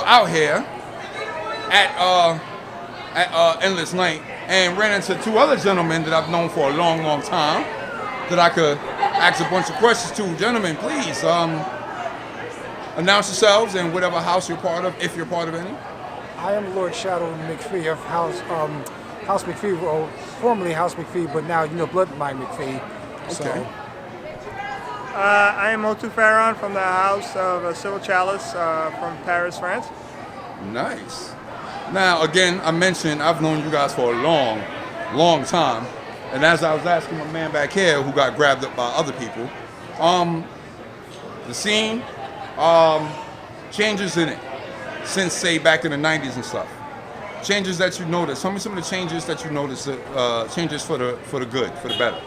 out here at Endless Night and ran into two other gentlemen that I've known for a long, long time that I could ask a bunch of questions to. Gentlemen, please announce yourselves and whatever house you're part of, if you're part of any. I am Lord Shadowe Macphee of House Macphee, well, formerly House Macphee, but now Bloodline Macphee. So. Okay. I am Motu Pharaon from the House of Civil Chalice from Paris, France. Nice. Now, again, I mentioned I've known you guys for a long, long time. And as I was asking my man back here who got grabbed up by other people, the scene, changes in it since, say, back in the 90s and stuff. Changes that you notice. Tell me some of the changes that you notice, changes for the good, for the better.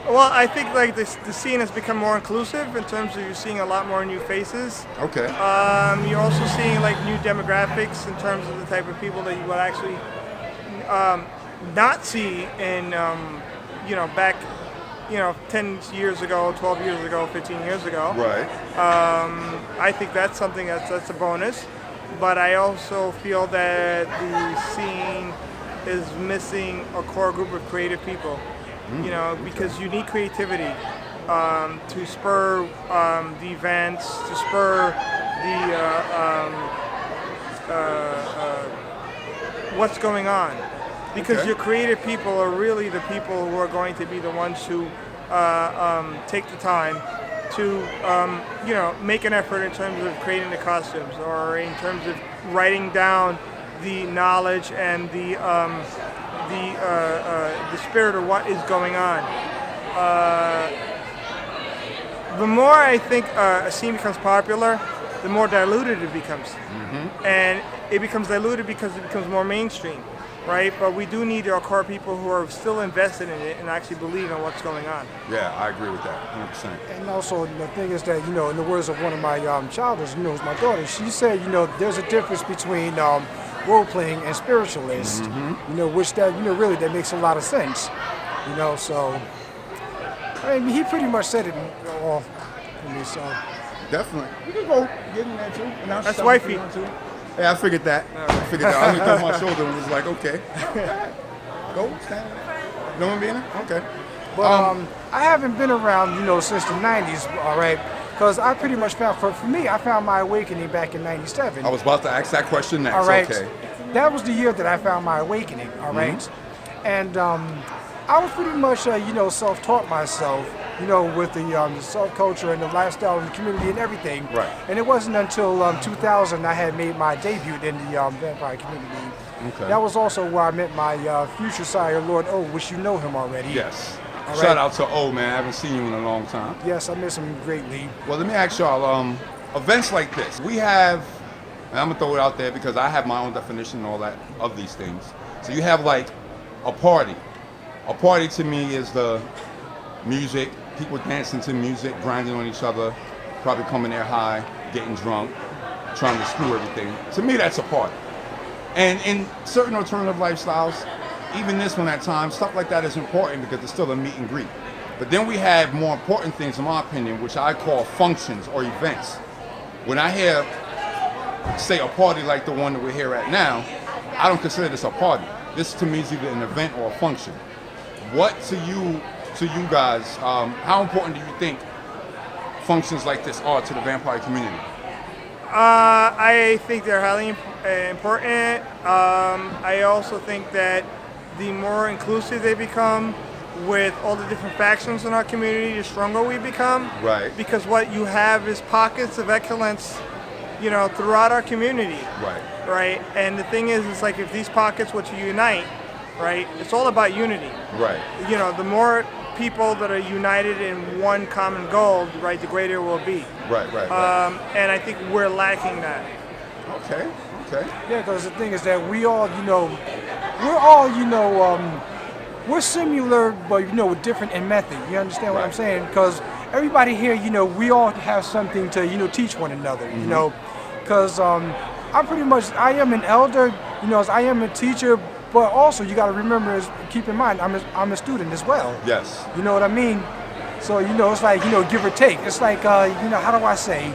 Well, I think like the scene has become more inclusive in terms of you're seeing a lot more new faces. Okay. You're also seeing like new demographics in terms of the type of people that you would actually not see in back 10 years ago, 12 years ago, 15 years ago. Right. I think that's something that's a bonus, but I also feel that the scene is missing a core group of creative people. Because you need creativity to spur the events, to spur the what's going on. Because your creative people are really the people who are going to be the ones who take the time to make an effort in terms of creating the costumes or in terms of writing down the knowledge and the spirit of what is going on. The more I think a scene becomes popular, the more diluted it becomes. Mm-hmm. And it becomes diluted because it becomes more mainstream, right? But we do need our core people who are still invested in it and actually believe in what's going on. Yeah, I agree with that, 100%. And also, the thing is that, in the words of one of my childhood, my daughter, she said, there's a difference between role-playing and spiritualist, which that, really, that makes a lot of sense, so, I mean, he pretty much said it all for me, so. Definitely. You can go get in there, too. That's wifey. Yeah, I figured that. I looked over my shoulder and was like, okay. Go, stand. No one being there? Okay. But I haven't been around, since the 90s, all right? Because I pretty much found, for me, I found my awakening back in 97. I was about to ask that question next. All right. Okay. That was the year that I found my awakening, all right? Mm-hmm. And I was pretty much, self-taught myself, with the subculture and the lifestyle and the community and everything. Right. And it wasn't until 2000 I had made my debut in the vampire community. Okay. That was also where I met my future sire, Lord O, which you know him already. Yes. All Shout right. out to O, man. I haven't seen you in a long time. Yes, I miss him greatly. Well, let me ask y'all, events like this, we have, and I'm going to throw it out there because I have my own definition and all that of these things. So you have like a party. A party to me is the music, people dancing to music, grinding on each other, probably coming there high, getting drunk, trying to screw everything. To me, that's a party. And in certain alternative lifestyles, even this one at times, stuff like that is important because it's still a meet and greet. But then we have more important things, in my opinion, which I call functions or events. When I hear, say, a party like the one that we're here at now, I don't consider this a party. This to me is either an event or a function. What to you guys, how important do you think functions like this are to the vampire community? I think they're highly important. I also think that the more inclusive they become with all the different factions in our community, the stronger we become. Right. Because what you have is pockets of excellence, throughout our community. Right. Right. And the thing is, it's like if these pockets were to unite, right, it's all about unity. Right. The more people that are united in one common goal, right, the greater it will be. Right. And I think we're lacking that. Okay. Yeah, because the thing is that we're all, we're similar, but, with different in method. You understand what I'm saying? Because everybody here, we all have something to, teach one another, because I'm pretty much, I am an elder, I am a teacher, but also you got to remember, keep in mind, I'm a student as well. Yes. You know what I mean? So, it's like, give or take. It's like, how do I say?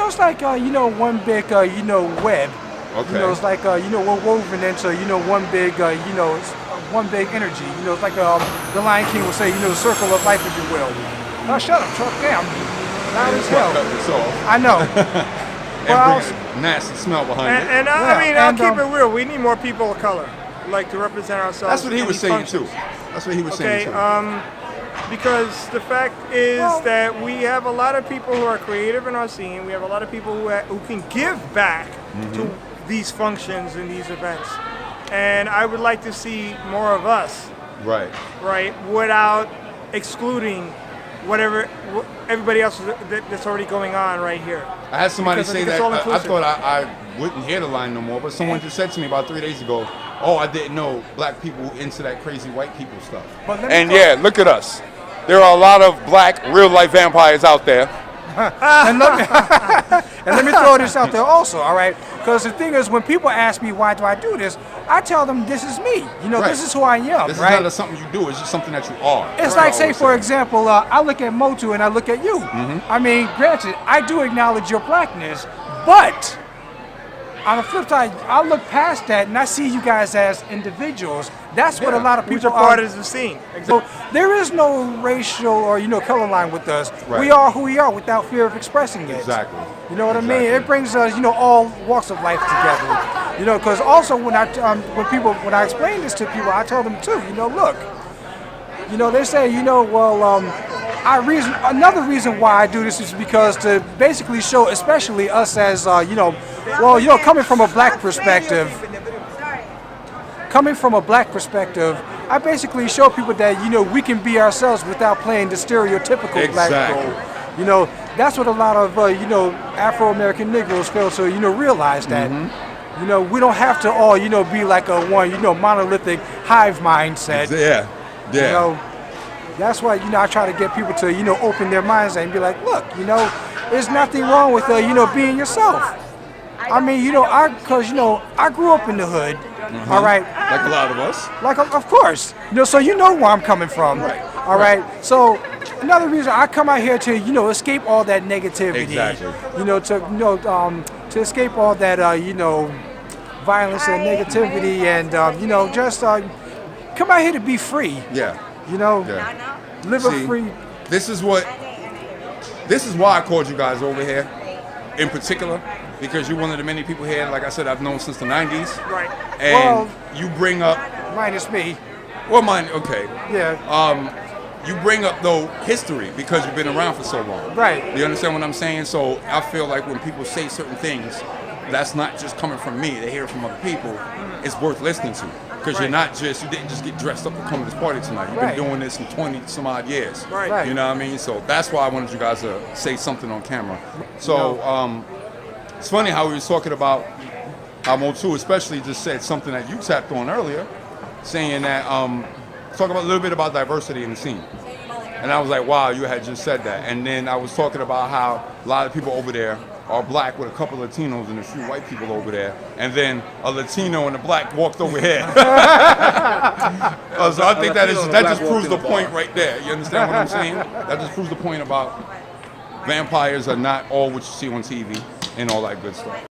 it's like one big web. Okay. It's like we're woven into one big one big energy. It's like the Lion King would say, the circle of life, if you will. Oh, shut up, Chuck. Damn, loud as hell. Cut this off. I know. And bring a nasty smell behind it. And I mean, I'll keep it real. We need more people of color, like to represent ourselves. That's what he in was these saying functions. too. That's what he was saying too. Because the fact is that we have a lot of people who are creative in our scene. We have a lot of people who can give back to these functions and these events. And I would like to see more of us. Right. Right, without excluding whatever everybody else that's already going on right here. I had somebody say that. I thought I wouldn't hear the line no more, but someone just said to me about 3 days ago, "Oh, I didn't know black people were into that crazy white people stuff." And yeah, look at us. There are a lot of black real-life vampires out there. And let me throw this out there also, all right? Because the thing is, when people ask me why do I do this, I tell them this is me. This is who I am, This right? is not something you do. It's just something that you are. It's like, say, for example, I look at Motu and I look at you. I mean, granted, I do acknowledge your blackness, but on the flip side, I look past that and I see you guys as individuals. That's what a lot of people Which are part of the scene. So there is no racial or color line with us. Right. We are who we are without fear of expressing it. Exactly. You know what I mean? It brings us, all walks of life together. Because also when I explain this to people, I tell them too. Look. They say, another reason why I do this is because to basically show, especially us as, coming from a black perspective. Coming from a black perspective, I basically show people that we can be ourselves without playing the stereotypical black role. That's what a lot of Afro-American Negroes fail to realize that. We don't have to all be like a one monolithic hive mindset. Yeah. That's why I try to get people to open their minds and be like, look, there's nothing wrong with being yourself. I mean, because I grew up in the hood. All right. Like a lot of us. Like, of course. So where I'm coming from. Right. All right. So another reason I come out here to escape all that negativity. Exactly. To escape all that violence and negativity and just come out here to be free. Yeah. Live a free. This is why I called you guys over here, in particular, because you're one of the many people here. Like I said, I've known since the '90s. Right. And you bring up. Minus me. Well, mine. Okay. Yeah. You bring up though history because you've been around for so long. Right. You understand what I'm saying? So I feel like when people say certain things, that's not just coming from me. They hear it from other people. It's worth listening to. Because you didn't just get dressed up to come to this party tonight. You've been doing this in 20 some odd years. Right. You know what I mean? So that's why I wanted you guys to say something on camera. So it's funny how we were talking about how Motu especially just said something that you tapped on earlier, saying that talk about a little bit about diversity in the scene. And I was like, wow, you had just said that. And then I was talking about how a lot of people over there are black with a couple Latinos and a few white people over there, and then a Latino and a black walked over here. So I think that just proves the point right there. You understand what I'm saying? That just proves the point about vampires are not all what you see on TV and all that good stuff.